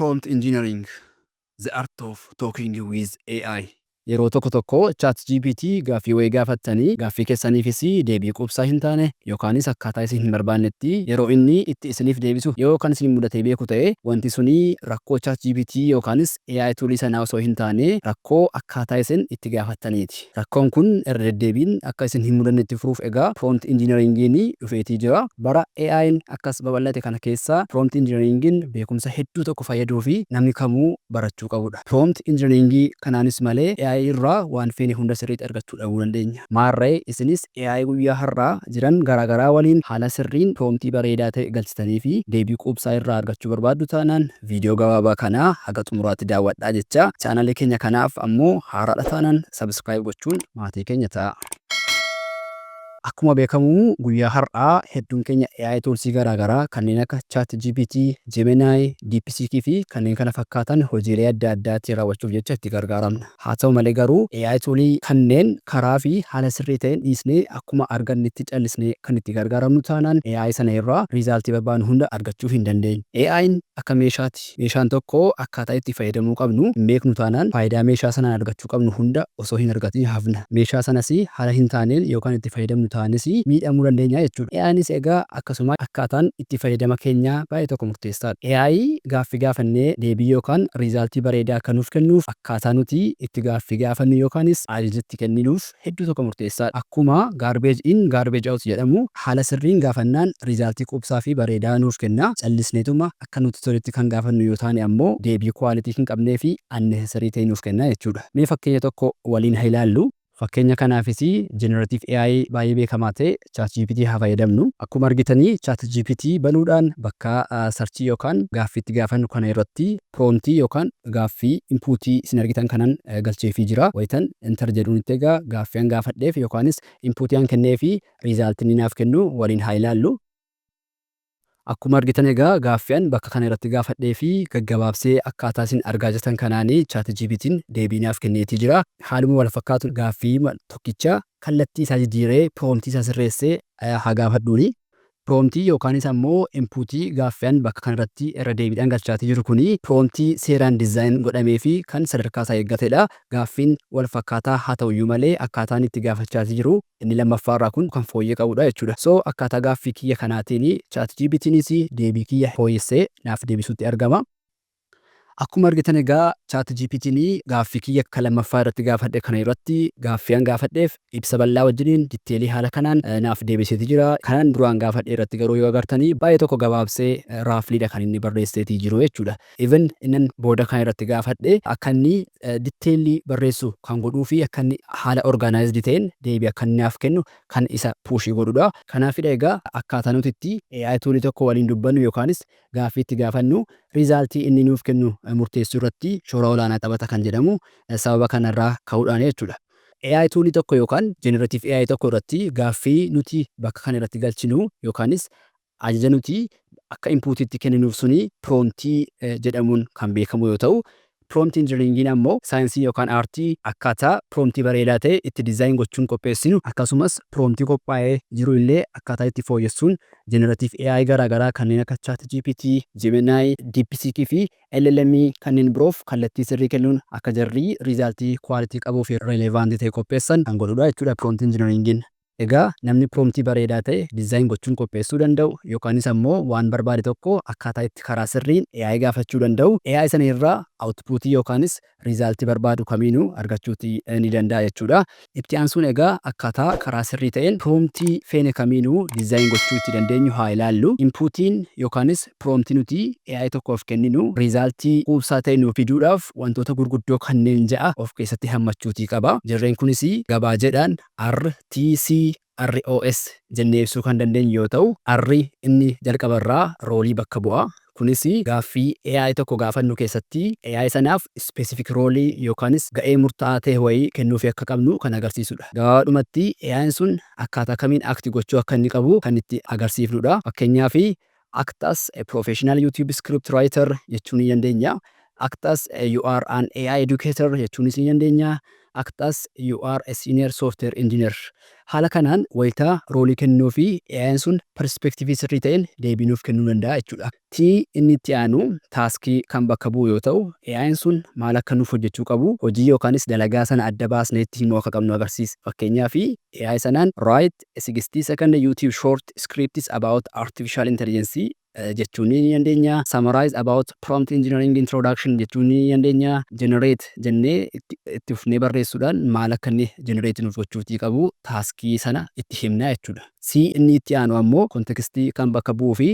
Prompt engineering, the art of talking with AI. Yeroo tokko ChatGPT gaaffii wayii gaafattanii gaaffii keessaniifis deebii quubsaa hin taane yookaanis akkaataa isin hin barbaannetti yeroo inni itti isiniif deebisu yoo kan isin mudatee beeku ta'e wanti suni rakkoo ChatGPT yookaanis AI toolii sanaa osoo hin taane rakkoo akkaataa isin itti gaafattaniiti. Rakkoon kun irra deddeebiin akka isin hin mudannetti furuuf egaa prompt engineeringiin dhufeetii jira. Bara AI'n akkas babal'ate kana keessa prompt engineeringiin beekumsa hedduu tokko fayyaduu fi namni kamuu barachuu qabudha. Prompt engineeringii kanaanis malee AI irraa waan feene hunda sirriitti argachuu dhabuu dandeenya. Maarree isinis AI guyyaa har'aa jiran garaagaraa waliin haala sirriin promptii bareedaa ta'e galchitanii fi deebii quubsaa irraa argachuu barbaaddu taanaan viidiyoo gabaabaa kanaa haga xumuraatti daawwadhaa jecha. Chaanalee keenya kanaaf ammoo haaraadha taanaan sabskiraayib gochuun maatii keenya ta'a. Akkuma beekamu guyyaa har'aa hedduun keenya AI toolsii garaagaraa kanneen akka ChatGPT, Gemini, DeepSeek fi kanneen kana fakkaatan hojiilee adda addaatti raawwachuuf jecha itti gargaaramna. Haa ta'u malee garuu AI toolii kanneen karaa fi haala sirrii ta'een dhiisnee akkuma argannetti callisnee kan itti gargaaramnu taanaan AI sana irraa riizaaltii barbaannu hunda argachuu hin dandeenyu. AI'n akka meeshaati. Meeshaan tokko akkaataa itti fayyadamuu qabnu hin beeknu taanaan faayidaa meeshaa sanaan argachuu qabnu hunda osoo hin argatin hafna. Meeshaa sanas haala hin taaneen yookaan itti fayyadamnu taanis miidhamuu dandeenya jechuudha. AI'nis egaa akkasuma akkaataan itti fayyadama keenyaa baay'ee tokko murteessaadha. AI gaaffii gaafannee deebii yookaan riizaaltii bareedaa akka nuuf kennuuf akkaataa nuti itti gaaffii gaafannu yookaanis ajajatti kenninuuf hedduu tokko murteessaadha. Akkuma garbage in garbage out jedhamu haala sirriin gaafannaan riizaaltii quubsaa fi bareedaa nuuf kenna. Callisneetuma akka nuti toletti kan gaafannu yoo taane ammoo deebii kwaalitii hin qabnee fi unnecessary ta'e nuuf kenna jechuudha. Mee fakkeenya tokko waliin haa ilaallu. Fakkeenya kanaafis generative AI baay'ee beekamaa ta'e ChatGPT haa fayyadamnu. Akkuma argitanii ChatGPT banuudhaan bakka sarchii yookaan gaaffii itti gaafannu kana irratti promptii yookaan gaaffii inpuutii isin argitan kanan galcheefii jira. Wayitan enter jedhuunitti egaa gaaffii an gaafadheef yookaanis inpuutii an kenneefi riizaaltii naaf kennu waliin haa ilaallu. Akkuma argitan egaa gaaffiin bakka kana irratti gaafadhee fi gaggabaabsee akkaataa isin argaa jirtan kanaanii ChatGPT'n deebii naaf kenneetii jira. Haaluma wal fakkaatu gaaffii tokkicha kallattii isaa jijjiiree promptii isaa sirreessee haa gaafadhuuni. Promptii yookaanis ammoo inpuutii gaaffiin bakka kana irratti irra deebiidhaan galchaatii jiru kuni promptii seeraan dizaayin godhamee fi kan sadarkaa isaa eeggatedha. Gaaffiin wal fakkaataa haa ta'uyyuu malee akkaataan itti gaafachaatii jiru inni lammaffaarraa kun kan fooyyee qabudha jechuudha. So akkaataa gaaffii kiyya kanaatiin ChatGPT'nis deebii kiyya fooyyessee naaf deebisuutti argama. Akkuma argitan egaa ChatGPT'n gaaffii kiyya akka lammaffaa irratti gaafadhe kana irratti gaaffii an gaafadheef ibsa bal'aa wajjiniin ditteelii haala kanaan naaf deebiseeti jira. Kanan duraan gaafadhe irratti garuu yoo agartanii baay'ee tokko gabaabsee raafliidha kan inni barreesseetii jiru jechuudha. Even innan booda kan irratti gaafadhe akka inni ditteelii barreessu kan godhuu fi akka inni haala orgaanaayizdi ta'een deebii akka inni naaf kennu kan isa puushii godhudha. Kanaafidha egaa akkaataa nuti itti AI toolii tokko waliin dubbannu yookaanis gaaffii itti gaafannu riizaaltii inni nuuf kennu murteessuu irratti shoora olaanaa taphata kan jedhamu sababa kanarraa ka'uudhaan jechuudha. AI toolii tokko yookaan generative AI tokko irratti gaaffii nuti bakka kana irratti galchinu yookaanis ajaja nuti akka inpuutiitti kenninuuf suni promptii jedhamuun kan beekamu yoo ta'u, prompt engineeringiin ammoo saayinsii yookaan aartii akkaataa promptii bareedaa ta'e itti dizaayin gochuun qopheessinu akkasumas promptii qophaa'ee jiru illee akkaataa itti fooyyessuun generative AI garaagaraa kanneen akka ChatGPT, Gemini, DeepSeek fi LLM kanneen biroof kallattii sirrii kennuun akka jarrii riizaaltii kwaalitii qabuu fi relevaantii ta'e qopheessan kan godhudha jechuudha prompt engineeringiin. Egaa namni promptii bareedaa ta'e dizaayin gochuun qopheessuu danda'u yookaanis ammoo waan barbaade tokko akkaataa itti karaa sirriin AI gaafachuu danda'u AI sana irraa outpuutii yookaanis riizaaltii barbaadu kamiinuu argachuuti ni danda'a jechuudha. Itti aansuun egaa akkaataa karaa sirrii ta'een promptii feene kamiinuu dizaayin gochuu itti dandeenyu haa ilaallu. Inpuutiin yookaanis promptii nuti AI tokkoof kenninu riizaaltii quubsaa ta'e nuuf fiduudhaaf wantoota gurguddoo kanneen ja'a of keessatti hammachuutii qaba. Jarreen kunis gabaajeedhaan RTCROS jennee ibsuu kan dandeenyu yoo ta'u, R inni jalqabarraa roolii bakka bu'a. Kunis gaaffii AI tokko gaafannu keessatti AI sanaaf specific roolii yookaanis ga'ee murtaa'aa ta'e wayii kennuufi akka qabnu kan agarsiisudha. Gabaadhumatti AI'n sun akkaataa kamiin akti gochuu akka inni qabu kan itti agarsiifnudha. Fakkeenyaaf act as a professional YouTube script writer jechuun ni dandeenya. Act as you are an AI educator jechuunis ni dandeenya. act as you are a senior software engineer. Haala kanaan wayitaa roolii kennuu fi AI'n sun perspektiivii sirrii ta'een deebii nuuf kennuu danda'a jechuudha. T inni itti aanu taaskii kan bakka bu'u yoo ta'u, AI'n sun maal akka nuuf hojjechuu qabu, hojii yookaanis dalagaa sana adda baasnee itti himuu akka qabnu agarsiisa. Fakkeenyaaf AI sanaan write a 60-second YouTube short scripts about artificial intelligence jechuun ni dandeenya. Summarize about prompt engineering introduction jechuun ni dandeenya. Generate jennee itti fufnee barreessuudhaan maal akka inni generate nuuf gochuutii qabu taaskii sana itti himna jechuudha. C inni itti aanu ammoo kontekstii kan bakka bu'uu fi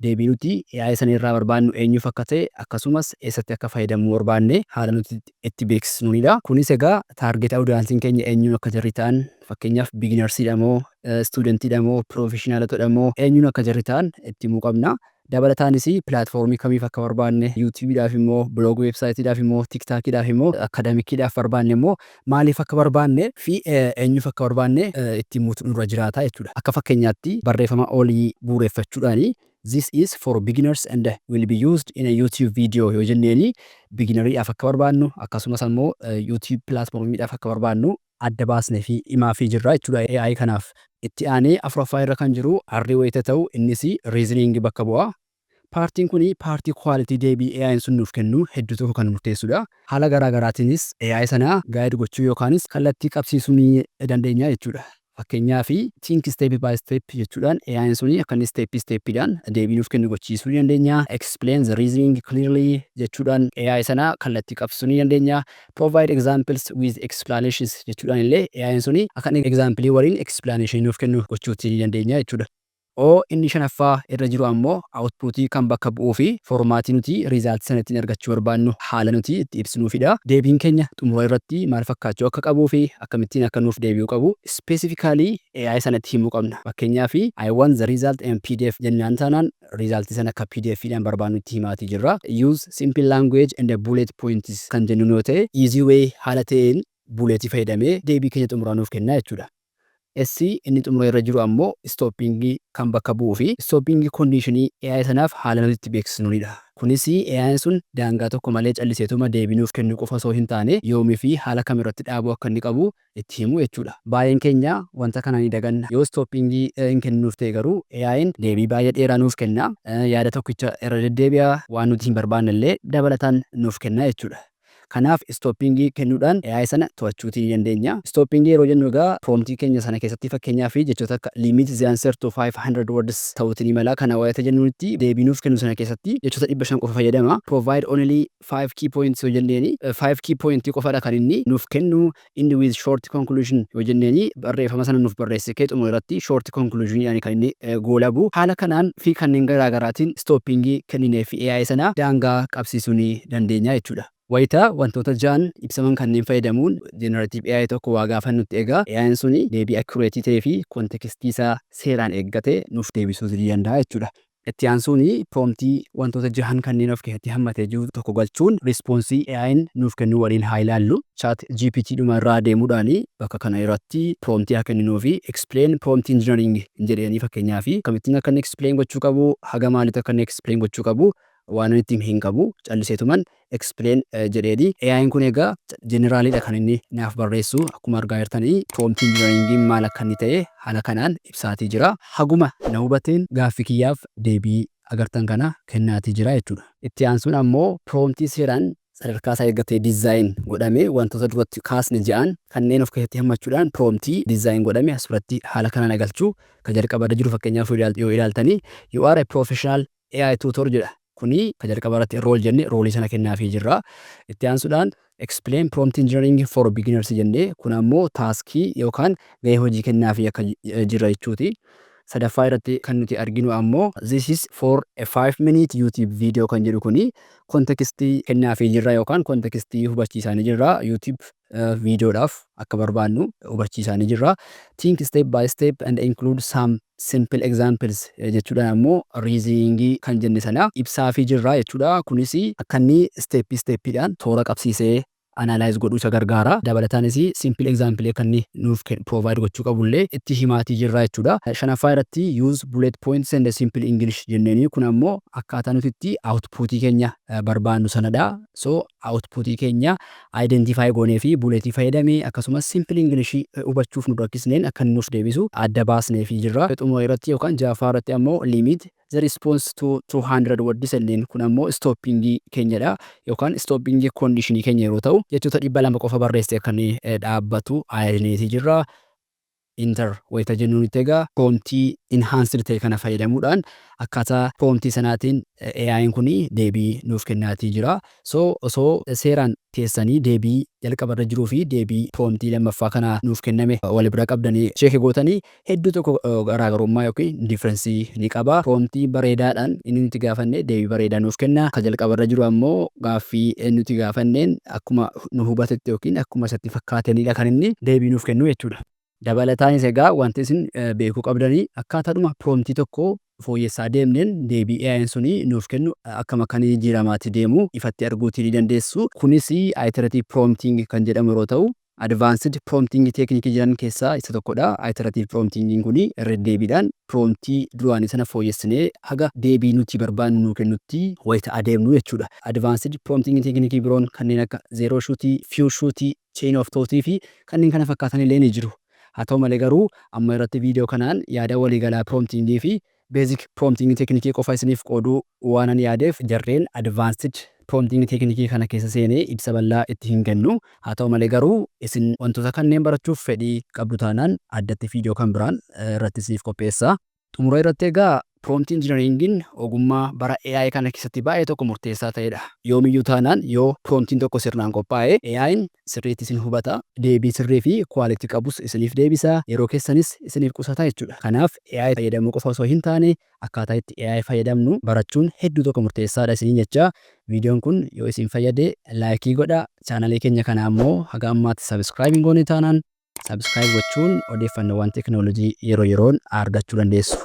deebii nuti AI sana irraa barbaannu eenyuuf akka ta'e akkasumas eessatti akka fayyadamuu barbaanne haala nuti itti beeksisnuunidha. Kunis egaa taarget audiyaansiin keenya eenyuun akka jarri ta'an fakkeenyaaf biginarsiidha moo stuudentiidha moo piroofeshinaalotadha moo eenyuun akka jarri ta'an itti himuu qabna. Dabalataanis pilaatfoormii kamiif akka barbaanne yuutuubiidhaaf immoo biloog weebsaayitiidhaaf immoo tiktaakiidhaaf immoo akaadaamikiidhaaf barbaanne immoo maaliif akka barbaanne fi eenyuuf akka barbaanne itti himuutu nurra jiraata jechuudha. Akka fakkeenyaatti barreeffama olii bu'uureffachuudhaani this is for beginners and will be used in a YouTube video yoo jenneeni beginneriidhaaf akka barbaannu akkasumas ammoo YouTube pilaatfoormiidhaaf akka barbaannu adda baasnee fi himaa fi jirra jechuudha. AI kanaaf itti aanee afuraffaa irra kan jiru arrii wayita ta'u innis reasoning bakka bu'a. Paartiin kun paartii quality deebii AI'n sun nuuf kennu hedduu tokko kan murteessudha. Haala garaagaraatiinis AI sana gaayid gochuu yookaanis kallattii qabsiisuu ni dandeenya jechuudha. Fakkeenyaaf think step by step jechuudhaan AI'n sun akka inni steppiidhaan deebii nuuf kennu gochiisuu ni dandeenya. Explain the reasoning clearly jechuudhaan AI sana kallattii qabsiisuu ni dandeenya. Provide examples with explanations jechuudhaan illee AI'n sun akka inni examplii waliin explanation nuuf kennu gochuutii ni dandeenya jechuudha. Inni shanaffaa irra jiru ammoo outputii kan bakka bu'uu fi foormaatii nuti riizaaltii sana ittiin argachuu barbaannu haala nuti itti ibsinuufidha. Deebiin keenya xumura irratti maal fakkaachuu akka qabuu fi akkamittiin akka nuuf deebi'uu qabu specifically AI sanatti himuu qabna. Fakkeenyaaf I want the result in PDF jennaan taanaan riizaaltii sana akka PDF'dhaan barbaannu itti himaatii jirra. Use simple language and bullet points kan jennu yoo ta'e easy way haala ta'een buleetii fayyadamee deebii keenya xumuraa nuuf kenna jechuudha. Inni xumura irra jiru ammoo stooppingii kan bakka bu'uu fi stooppingii kondiishinii AI sanaaf haala nuti itti beeksisnuunidha. Kunis AI'n sun daangaa tokko malee calliseetuma deebii nuuf kennu qofa osoo hin taane yoomii fi haala kamirratti dhaabuu akka inni qabu itti himu jechuudha. Baay'een keenya wanta kana ni daganna. Yoo stooppingii hin kennuuf ta'e garuu AI'n deebii baay'ee dheeraa nuuf kenna. Yaada tokkicha irra deddeebi'aa waan nuti hin barbaanne illee dabalataan nuuf kenna jechuudha. Kanaaf stooppingii kennuudhaan AI sana to'achuutii ni dandeenya. Stooppingii yeroo jennu egaa proomtii keenya sana keessatti fakkeenyaaf jechoota akka limit the answer to 500 words ta'uutii ni mala. Kana wayita jennuutti deebii nuuf kennu sana keessatti jechoota 500 qofa fayyadama. Provide only 5 key points yoo jenneeni 5 key point qofadha kan inni nuuf kennu. Inni with short conclusion yoo jenneeni barreeffama sana nuuf barreesse kee xumura irratti short conclusion yaani kan inni goolabu. Haala kanaan fi kanneen garaagaraatiin stooppingii kenninee fi AI sana daangaa qabsiisuu ni dandeenya jechuudha. Wayitaa wantoota ja'an ibsaman kanneen fayyadamuun generative AI tokko waa gaafannutti egaa AI'n suni deebii accurate ta'ee fi kontekstii isaa seeraan eeggate nuuf deebisuu ni danda'a jechuudha. Itti aansuun proomtii wantoota jahan kanneen of keessatti hammatee jiru tokko galchuun rispoonsii AI'n nuuf kennu waliin haa ilaallu. ChatGPT dhuma irraa deemuudhaan bakka kana irratti proomtii haa kenninuu fi explain prompt engineering jedhanii fakkeenyaaf akkamittiin akka inni explain gochuu qabu haga maalitti akka inni explain gochuu qabu waan inni hin qabu calliseetuman explain jedheedi. AI'n kun egaa jeneraalidha kan inni naaf barreessu akkuma argaa jirtanii prompt engineering maal akka inni ta'e haala kanaan ibsaatii jira. Haguma na hubateen gaaffii kiyyaaf deebii agartan kana kennaatii jira jechuudha. Itti aansuun ammoo proomtii seeraan sadarkaa isaa eeggatee diizaayin godhame wantoota duratti kaasne jedhan kanneen of keessatti hammachuudhaan proomtii diizaayin godhame asirratti haala kanaan agalchuu kan jalqabarra jiru fakkeenyaaf yoo ilaaltanii you are a professional AI tutor jedha. Kuni kan jalqabarratti rool jenne roolii sana kennaafii jirra. Itti aansuudhaan explain prompt engineering for beginners jennee kun ammoo taaskii yookaan gahee hojii kennaafii akka jirra jechuuti. Sadaffaa irratti kan nuti arginu ammoo this is for a 5-minute YouTube video kan jedhu kuni kontekstii kennaafii jirra yookaan kontekstii hubachiisaa jirra. YouTube videodhaaf akka barbaannu hubachiisaa jirra. Think step by step and include some simple examples jechuudha ammoo reasoning kan jenne sana ibsaafii jirra jechuudha. Kunis akka inni steppiidhaan toora qabsiisee analyze godhuu isa gargaara. Dabalataanis simple example kan inni nuuf provide gochuu qabullee itti himaatii jirra jechuudha. Shanaffaa irratti use bullet points and simple English jenneeni kun ammoo akkaataa nuti itti outputii keenya barbaannu sanadha. So outputii keenya identify goonee fi bulletii fayyadamee akkasumas simple English hubachuuf nu rakkisneen akka nuuf deebisu adda baasnee fi jirra. Xumura irratti yookaan jaffaa irratti ammoo limit the response to 200 words ellen kun ammoo stopping keenyadha yookaan stopping condition keenya yeroo ta'u jechoota 200 qofa barreessee kan dhaabbatu ayyaneeti jirra. Enter wayita jennuun itti egaa promptii enhanced ta'e kana fayyadamuudhaan akkaataa promptii sanaatiin AI'n kun deebii nuuf kennaatii jira. So osoo seeraan teessanii deebii jalqaba irra jiruu fi deebii promptii lammaffaa kana nuuf kenname wal bira qabdanii check gootanii hedduu tokko garaagarummaa yookiin difference ni qaba. Promptii bareedaadhaan inni nuti gaafanne deebii bareedaa nuuf kenna. Kan jalqaba irra jiru ammoo gaaffii nuti gaafanneen akkuma nu hubatetti yookiin akkuma isatti fakkaatanidha kan inni deebii nuuf kennu jechuudha. Dabalataanis egaa wanti isin beekuu qabdanii akkaataadhuma promptii tokko fooyyessaa deemneen deebii AI'n suni nuuf kennu akkam akkanii jijjiiramaatti deemu ifatti arguutii ni dandeessu. Kunis iterative prompting kan jedhamu yeroo ta'u advanced prompting technique jiran keessaa isa tokkodha. Iterative prompting kun irra deebiidhaan promptii duraanii sana fooyyessinee haga deebii nuti barbaannu nu kennutti wayita adeemnu jechuudha. Advanced prompting technique biroon kanneen akka zero shoot, few shoot, chain of thought fi kanneen kana fakkaatan illee ni jiru. Haa ta'u malee garuu amma irratti viidiyoo kanaan yaada waliigalaa promptingii fi basic prompting technique qofa isiniif qooduu waanan yaadeef jarreen advanced prompting technique kana keessa seenee ibsa bal'aa itti hin kennu. Haa ta'u malee garuu isin wantoota kanneen barachuuf fedhii qabdu taanaan addatti viidiyoo kan biraan irratti isiniif qopheessa. Xumura irratti egaa prompt engineeringin ogummaa bara AI kana keessatti baay'ee tokko murteessaa ta'edha. Yoomiyyuu taanaan yoo promptiin tokko sirnaan qophaa'e AI'n sirriitti isin hubata, deebii sirrii fi quality qabus isiniif deebisa, yeroo keessanis isiniif qusata jechuudha. Kanaaf AI fayyadamuu qofa osoo hin taane akkaataa itti AI fayyadamnu barachuun hedduu tokko murteessaadha isiniin jecha. Viidiyoon kun yoo isin fayyade laayikii godha. Chaanalii keenya kana ammoo haga ammaatti subscribe hin goone taanaan subscribe gochuun odeeffannoowwan teknoolojii yeroo yeroon argachuu dandeessu.